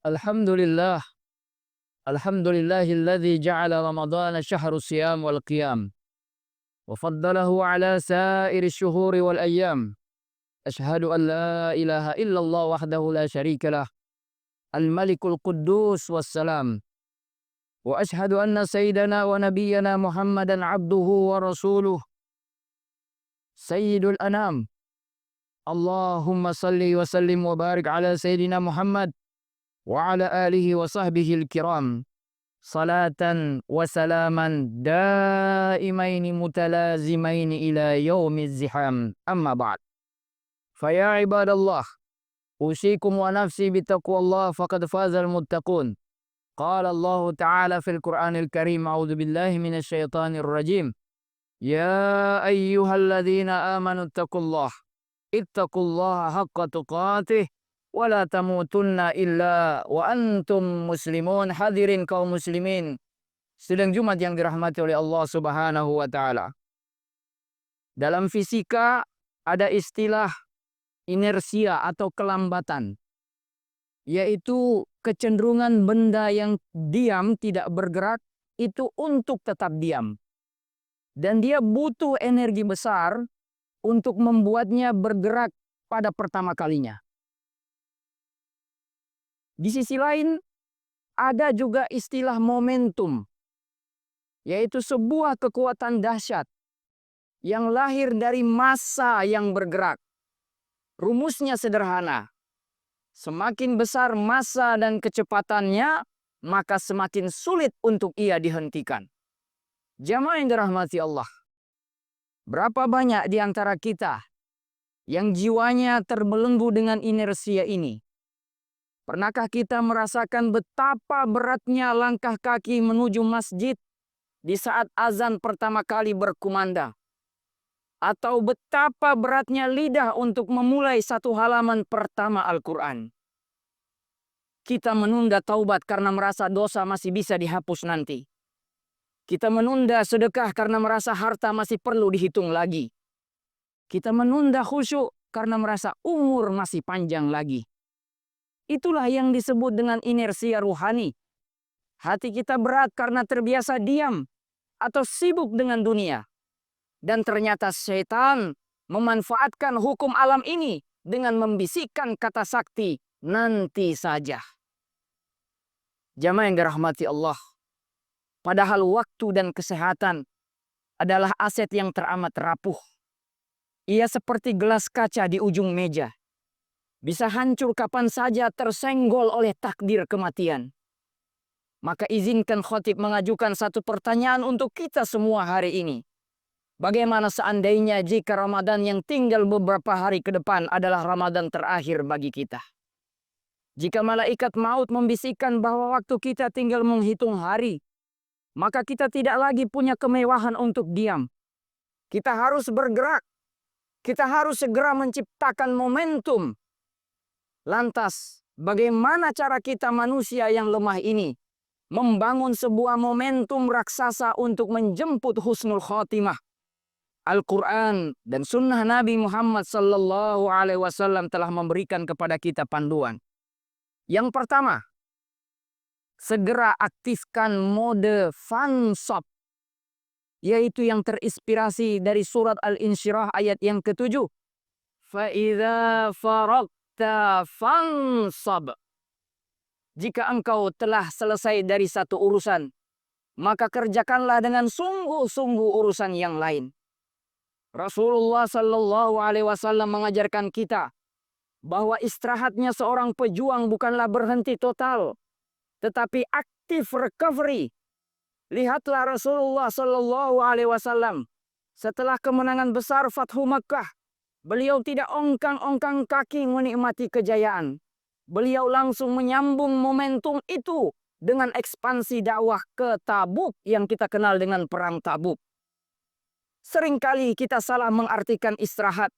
Alhamdulillah, alhamdulillahilladzi ja'ala ramadhana syahru siyam wal qiyam, wa faddalahu ala sa'iri syuhuri wal ayyam. Ashhadu an la ilaha illallah wahdahu la syarika lah, al-malikul quddus wassalam. Wa ashhadu anna sayyidana wa nabiyyana Muhammadan abduhu wa rasuluh, sayyidul anam. Allahumma salli wa sallim wa barik ala sayyidina Muhammad wa ala alihi wa sahbihi al-kiram. Salatan wa salaman daimaini mutalazimaini ila yaumiz ziham. Amma ba'd. Faya ibadallah, usikum wa nafsi bitaqwallah faqad fazal muttaqun. Qala Allah Ta'ala fil Qur'anil Karim, a'udzu billahi minasy syaithanir rajim. Ya ayyuhalladzina amanu taqullah, ittaqullaha haqqa tuqatih wa la tamutunna illa wa antum muslimun. Hadirin kaum muslimin sidang Jumat yang dirahmati oleh Allah Subhanahu wa taala. Dalam fisika ada istilah inersia atau kelambatan, yaitu kecenderungan benda yang diam tidak bergerak itu untuk tetap diam. Dan dia butuh energi besar untuk membuatnya bergerak pada pertama kalinya. Di sisi lain, ada juga istilah momentum, yaitu sebuah kekuatan dahsyat yang lahir dari massa yang bergerak. Rumusnya sederhana. Semakin besar massa dan kecepatannya, maka semakin sulit untuk ia dihentikan. Jamaah yang dirahmati Allah, berapa banyak di antara kita yang jiwanya terbelenggu dengan inersia ini? Pernahkah kita merasakan betapa beratnya langkah kaki menuju masjid di saat azan pertama kali berkumandang? Atau betapa beratnya lidah untuk memulai satu halaman pertama Al-Quran? Kita menunda taubat karena merasa dosa masih bisa dihapus nanti. Kita menunda sedekah karena merasa harta masih perlu dihitung lagi. Kita menunda khusyuk karena merasa umur masih panjang lagi. Itulah yang disebut dengan inersia ruhani. Hati kita berat karena terbiasa diam atau sibuk dengan dunia. Dan ternyata setan memanfaatkan hukum alam ini dengan membisikkan kata sakti, nanti saja. Jamaah yang dirahmati Allah, padahal waktu dan kesehatan adalah aset yang teramat rapuh. Ia seperti gelas kaca di ujung meja. Bisa hancur kapan saja tersenggol oleh takdir kematian. Maka izinkan khotib mengajukan satu pertanyaan untuk kita semua hari ini. Bagaimana seandainya jika Ramadan yang tinggal beberapa hari ke depan adalah Ramadan terakhir bagi kita? Jika malaikat maut membisikkan bahwa waktu kita tinggal menghitung hari, maka kita tidak lagi punya kemewahan untuk diam. Kita harus bergerak. Kita harus segera menciptakan momentum. Lantas, bagaimana cara kita manusia yang lemah ini membangun sebuah momentum raksasa untuk menjemput husnul khotimah? Al-Quran dan sunnah Nabi Muhammad sallallahu alaihi wasallam telah memberikan kepada kita panduan. Yang pertama, segera aktifkan mode fansab, yaitu yang terinspirasi dari surat Al-Insyirah ayat yang ke-7. Fa'idha faragta fansab. Jika engkau telah selesai dari satu urusan, maka kerjakanlah dengan sungguh-sungguh urusan yang lain. Rasulullah sallallahu alaihi wasallam mengajarkan kita bahwa istirahatnya seorang pejuang bukanlah berhenti total, tetapi aktif recovery. Lihatlah Rasulullah sallallahu alaihi wasallam setelah kemenangan besar Fathu Makkah, beliau tidak ongkang-ongkang kaki menikmati kejayaan. Beliau langsung menyambung momentum itu dengan ekspansi dakwah ke Tabuk yang kita kenal dengan perang Tabuk. Seringkali kita salah mengartikan istirahat.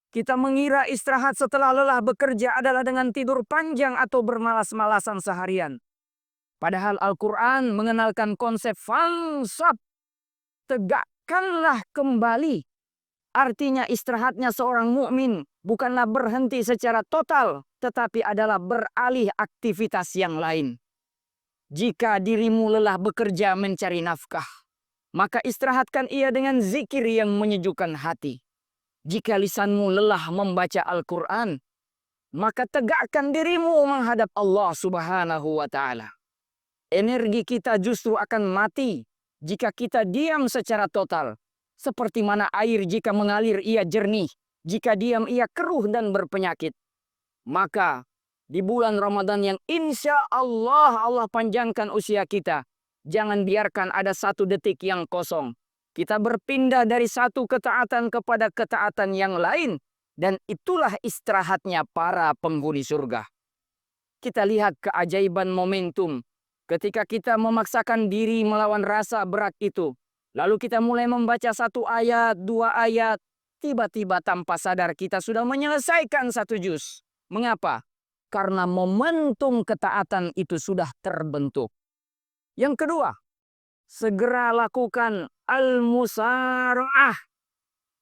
Kita mengira istirahat setelah lelah bekerja adalah dengan tidur panjang atau bermalas-malasan seharian. Padahal Al-Quran mengenalkan konsep fansab. Tegakkanlah kembali. Artinya istirahatnya seorang mukmin bukanlah berhenti secara total, tetapi adalah beralih aktivitas yang lain. Jika dirimu lelah bekerja mencari nafkah, maka istirahatkan ia dengan zikir yang menyejukkan hati. Jika lisanmu lelah membaca Al-Quran, maka tegakkan dirimu menghadap Allah Subhanahu wa Ta'ala. Energi kita justru akan mati jika kita diam secara total. Seperti mana air jika mengalir ia jernih, jika diam ia keruh dan berpenyakit. Maka di bulan Ramadan yang insya Allah panjangkan usia kita, jangan biarkan ada satu detik yang kosong. Kita berpindah dari satu ketaatan kepada ketaatan yang lain, dan itulah istirahatnya para penghuni surga. Kita lihat keajaiban momentum ketika kita memaksakan diri melawan rasa berat itu. Lalu kita mulai membaca 1 ayat, 2 ayat. Tiba-tiba tanpa sadar kita sudah menyelesaikan 1 juz. Mengapa? Karena momentum ketaatan itu sudah terbentuk. Yang kedua, segera lakukan al-musara'ah,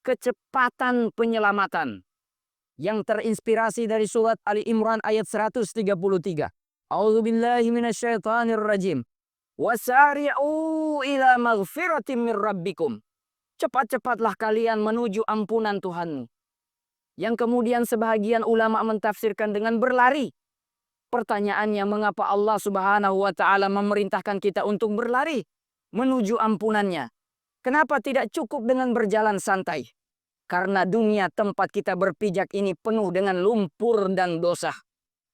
kecepatan penyelamatan, yang terinspirasi dari surat Ali Imran ayat 133. A'udzubillahi minasyaitonirrajim. Wasari'u ila maghfiratin min rabbikum. Cepat-cepatlah kalian menuju ampunan Tuhanmu. Yang kemudian sebahagian ulama mentafsirkan dengan berlari. Pertanyaannya, mengapa Allah Subhanahu wa Ta'ala memerintahkan kita untuk berlari menuju ampunannya? Kenapa tidak cukup dengan berjalan santai? Karena dunia tempat kita berpijak ini penuh dengan lumpur dan dosa.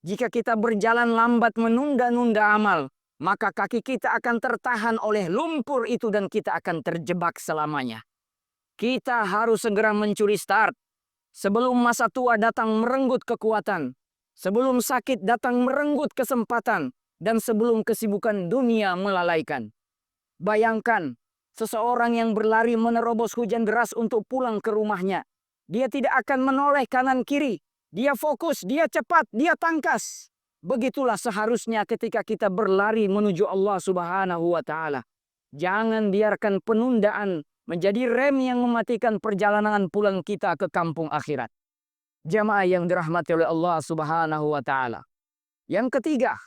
Jika kita berjalan lambat menunda-nunda amal, maka kaki kita akan tertahan oleh lumpur itu dan kita akan terjebak selamanya. Kita harus segera mencuri start sebelum masa tua datang merenggut kekuatan, sebelum sakit datang merenggut kesempatan, dan sebelum kesibukan dunia melalaikan. Bayangkan, seseorang yang berlari menerobos hujan deras untuk pulang ke rumahnya. Dia tidak akan menoleh kanan kiri. Dia fokus, dia cepat, dia tangkas. Begitulah seharusnya ketika kita berlari menuju Allah Subhanahu wa Ta'ala. Jangan biarkan penundaan menjadi rem yang mematikan perjalanan pulang kita ke kampung akhirat. Jamaah yang dirahmati oleh Allah Subhanahu wa Ta'ala. Yang ketiga,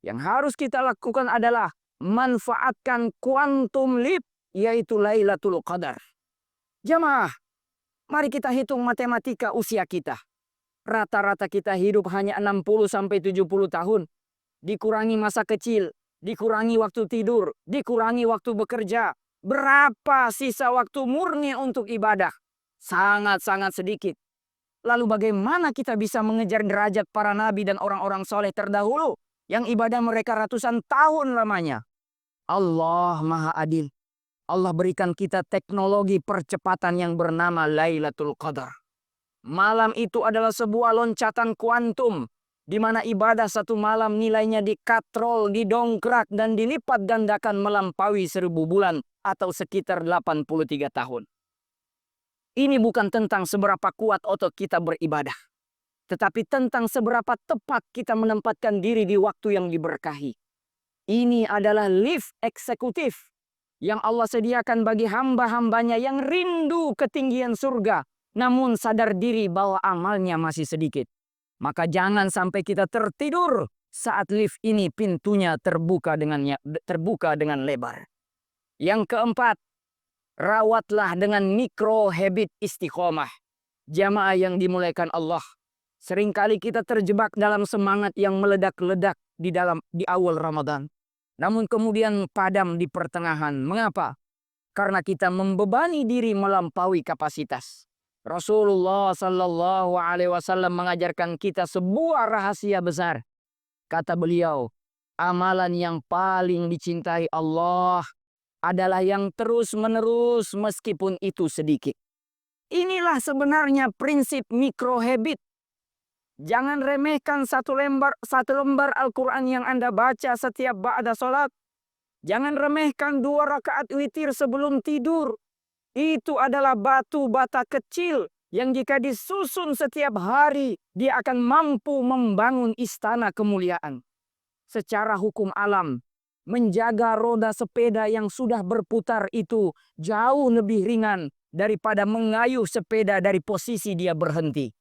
yang harus kita lakukan adalah manfaatkan quantum leap, yaitu Lailatul Qadar. Jamaah, mari kita hitung matematika usia kita. Rata-rata kita hidup hanya 60-70 tahun. Dikurangi masa kecil, dikurangi waktu tidur, dikurangi waktu bekerja. Berapa sisa waktu murni untuk ibadah? Sangat-sangat sedikit. Lalu bagaimana kita bisa mengejar derajat para nabi dan orang-orang soleh terdahulu yang ibadah mereka ratusan tahun lamanya? Allah Maha Adil. Allah berikan kita teknologi percepatan yang bernama Lailatul Qadar. Malam itu adalah sebuah loncatan kuantum, di mana ibadah 1 malam nilainya dikatrol, didongkrak, dan dilipat gandakan melampaui 1000 bulan atau sekitar 83 tahun. Ini bukan tentang seberapa kuat otot kita beribadah, tetapi tentang seberapa tepat kita menempatkan diri di waktu yang diberkahi. Ini adalah lift eksekutif yang Allah sediakan bagi hamba-hambanya yang rindu ketinggian surga, namun sadar diri bahwa amalnya masih sedikit. Maka jangan sampai kita tertidur saat lift ini pintunya terbuka dengan lebar. Yang keempat, rawatlah dengan mikro habit istiqomah. Jamaah yang dimuliakan Allah, seringkali kita terjebak dalam semangat yang meledak-ledak di awal Ramadan, namun kemudian padam di pertengahan. Mengapa? Karena kita membebani diri melampaui kapasitas. Rasulullah Sallallahu Alaihi Wasallam mengajarkan kita sebuah rahasia besar. Kata beliau, amalan yang paling dicintai Allah adalah yang terus-menerus meskipun itu sedikit. Inilah sebenarnya prinsip mikro habit. Jangan remehkan satu lembar Al-Quran yang Anda baca setiap ba'da sholat. Jangan remehkan 2 rakaat witir sebelum tidur. Itu adalah batu bata kecil yang jika disusun setiap hari, dia akan mampu membangun istana kemuliaan. Secara hukum alam, menjaga roda sepeda yang sudah berputar itu jauh lebih ringan daripada mengayuh sepeda dari posisi dia berhenti.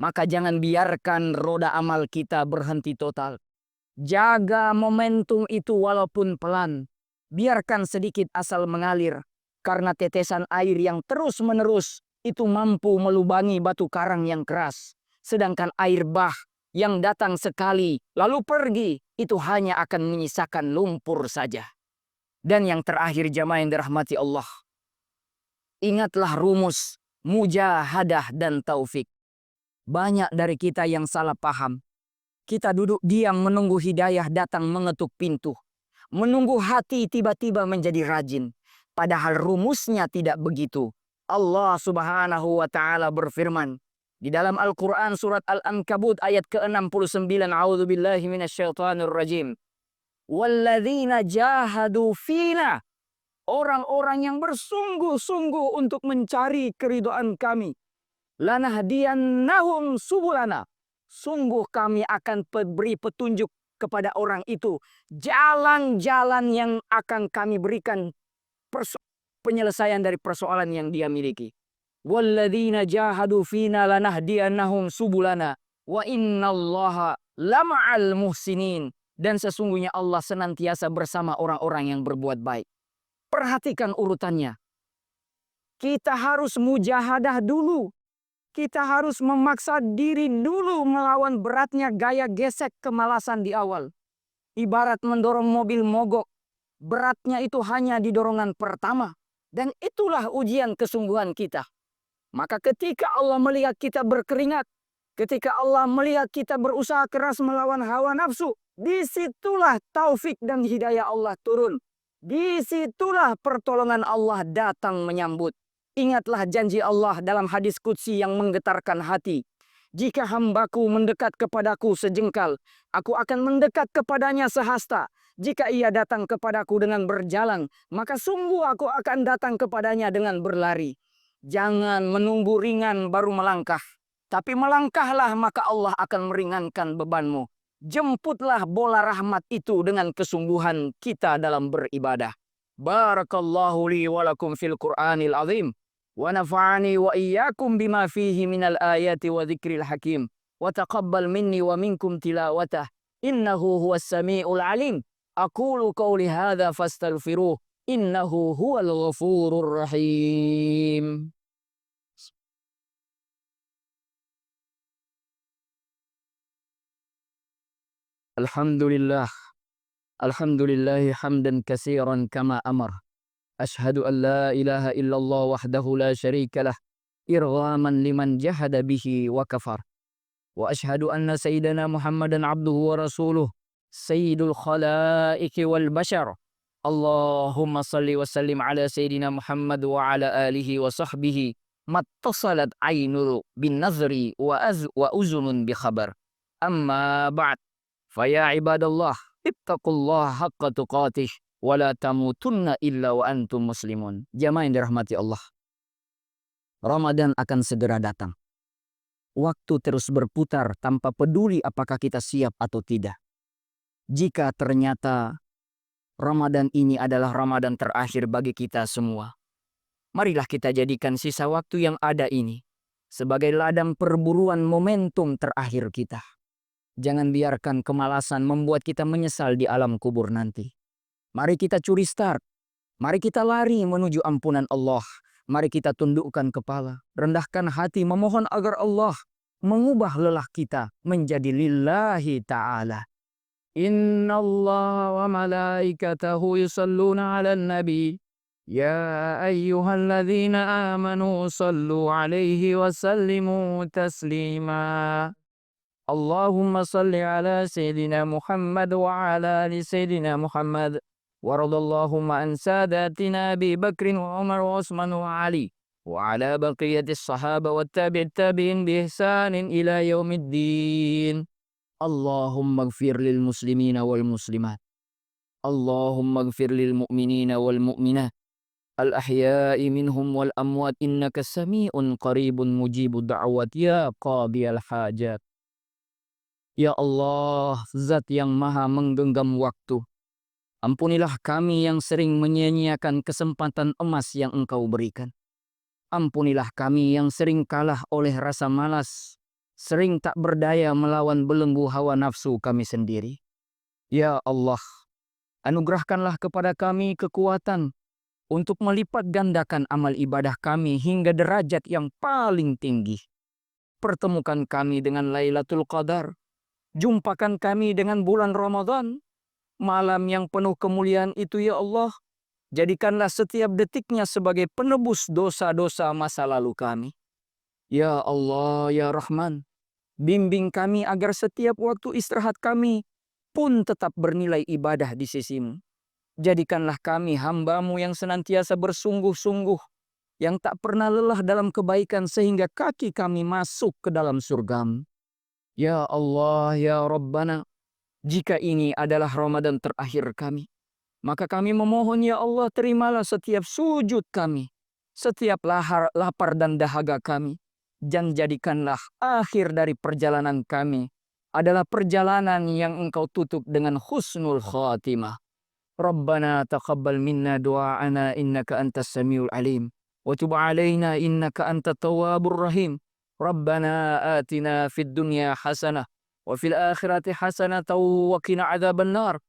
Maka jangan biarkan roda amal kita berhenti total. Jaga momentum itu walaupun pelan. Biarkan sedikit asal mengalir. Karena tetesan air yang terus-menerus itu mampu melubangi batu karang yang keras. Sedangkan air bah yang datang sekali lalu pergi itu hanya akan menyisakan lumpur saja. Dan yang terakhir jamaah yang dirahmati Allah. Ingatlah rumus mujahadah dan taufik. Banyak dari kita yang salah paham. Kita duduk diam menunggu hidayah datang mengetuk pintu. Menunggu hati tiba-tiba menjadi rajin. Padahal rumusnya tidak begitu. Allah Subhanahu wa taala berfirman di dalam Al-Qur'an surat Al-Ankabut ayat ke-69, A'udzubillahi minasyaitonir rajim. Walladzina jahadu fina, orang-orang yang bersungguh-sungguh untuk mencari keridhaan kami. Lanahdiyannahum subulana, sungguh kami akan beri petunjuk kepada orang itu jalan-jalan yang akan kami berikan penyelesaian dari persoalan yang dia miliki. Walladzina jahadu fina lanahdiyannahum subulana wa innallaha lama'al muhsinin, dan sesungguhnya Allah senantiasa bersama orang-orang yang berbuat baik. Perhatikan urutannya. Kita harus mujahadah dulu. Kita harus memaksa diri dulu melawan beratnya gaya gesek kemalasan di awal. Ibarat mendorong mobil mogok. Beratnya itu hanya di dorongan pertama. Dan itulah ujian kesungguhan kita. Maka ketika Allah melihat kita berkeringat, ketika Allah melihat kita berusaha keras melawan hawa nafsu, disitulah taufik dan hidayah Allah turun. Disitulah pertolongan Allah datang menyambut. Ingatlah janji Allah dalam hadis qudsi yang menggetarkan hati. Jika hambaku mendekat kepadaku sejengkal, aku akan mendekat kepadanya sehasta. Jika ia datang kepadaku dengan berjalan, maka sungguh aku akan datang kepadanya dengan berlari. Jangan menunggu ringan baru melangkah. Tapi melangkahlah maka Allah akan meringankan bebanmu. Jemputlah bola rahmat itu dengan kesungguhan kita dalam beribadah. Barakallahu li walakum fil Qur'anil azim. Wa nafa'ani wa iyyakum bima fihi minal ayati wa dzikril hakim. Wa taqabbal minni wa minkum tilawatah. Innahu huwas sami'ul alim. Aqulu qawli hadza fastaghfiruh. Innahu huwal ghafurur rahim. Alhamdulillah. Alhamdulillahi hamdan katsiran kama amar. Ashhadu an la ilaha illallah wahdahu la syarika lah. Irghaman liman jahada bihi wa kafar. Wa ashhadu anna sayyidana Muhammadan abduhu wa rasuluh. Sayyidul khalaiki wal bashar. Allahumma salli wa sallim ala sayyidina Muhammad wa ala alihi wa sahbihi. Mattasalat aynul bin nazri wa uzunun bi khabar. Amma ba'd. Faya ibadallah, ittaqullah haqqa tuqatih, wala tamutunna illa wa antum muslimun. Jamaah yang dirahmati Allah. Ramadan akan segera datang. Waktu terus berputar tanpa peduli apakah kita siap atau tidak. Jika ternyata Ramadan ini adalah Ramadan terakhir bagi kita semua, marilah kita jadikan sisa waktu yang ada ini sebagai ladang perburuan momentum terakhir kita. Jangan biarkan kemalasan membuat kita menyesal di alam kubur nanti. Mari kita curi start. Mari kita lari menuju ampunan Allah. Mari kita tundukkan kepala, rendahkan hati, memohon agar Allah mengubah lelah kita menjadi lillahi ta'ala. Inna Allah wa malaikatahu yusalluna ala nabi. Ya ayyuhalladzina amanu sallu alaihi wa sallimu taslima. Allahumma salli ala Sayyidina Muhammad wa ala ali Sayyidina Muhammad. Waradallahumma an sadatina Abi Bakrin wa Umar wa Utsman wa Ali. Wa ala baqiyatis sahaba wa tabi'in bi ihsanin ila yaumiddin. Allahumma gfir lil muslimina wal muslimat. Allahumma gfir lil mu'minina wal mu'minat. Al ahya'i minhum wal amwat innaka sami'un qaribun mujibud da'wat ya qadiyal hajat. Ya Allah, Zat yang maha menggenggam waktu. Ampunilah kami yang sering menyia-nyiakan kesempatan emas yang Engkau berikan. Ampunilah kami yang sering kalah oleh rasa malas, sering tak berdaya melawan belenggu hawa nafsu kami sendiri. Ya Allah, anugerahkanlah kepada kami kekuatan untuk melipat gandakan amal ibadah kami hingga derajat yang paling tinggi. Pertemukan kami dengan Lailatul Qadar. Jumpakan kami dengan bulan Ramadan, malam yang penuh kemuliaan itu ya Allah. Jadikanlah setiap detiknya sebagai penebus dosa-dosa masa lalu kami. Ya Allah, ya Rahman, bimbing kami agar setiap waktu istirahat kami pun tetap bernilai ibadah di sisimu. Jadikanlah kami hamba-Mu yang senantiasa bersungguh-sungguh, yang tak pernah lelah dalam kebaikan sehingga kaki kami masuk ke dalam surga-Mu. Ya Allah, ya Rabbana, jika ini adalah Ramadan terakhir kami, maka kami memohon ya Allah, terimalah setiap sujud kami, setiap lapar dan dahaga kami, dan jadikanlah akhir dari perjalanan kami adalah perjalanan yang Engkau tutup dengan husnul khatimah. Rabbana taqabbal minna du'ana innaka antas samiul alim, wa tub alaina innaka antat tawwabur rahim. Rabbana atina fid dunya hasanah wa fil akhirati hasanah wa qina adzaban nar.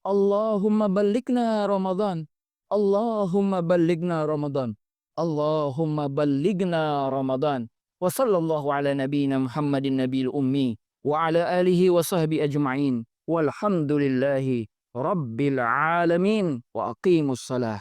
Allahumma ballighna Ramadan. Allahumma ballighna Ramadan. Allahumma ballighna Ramadan. Wa sallallahu ala nabiyyina Muhammadin nabiyil ummi wa ala alihi wa sahbihi ajma'in. Walhamdulillahi rabbil alamin. Wa aqimus salah.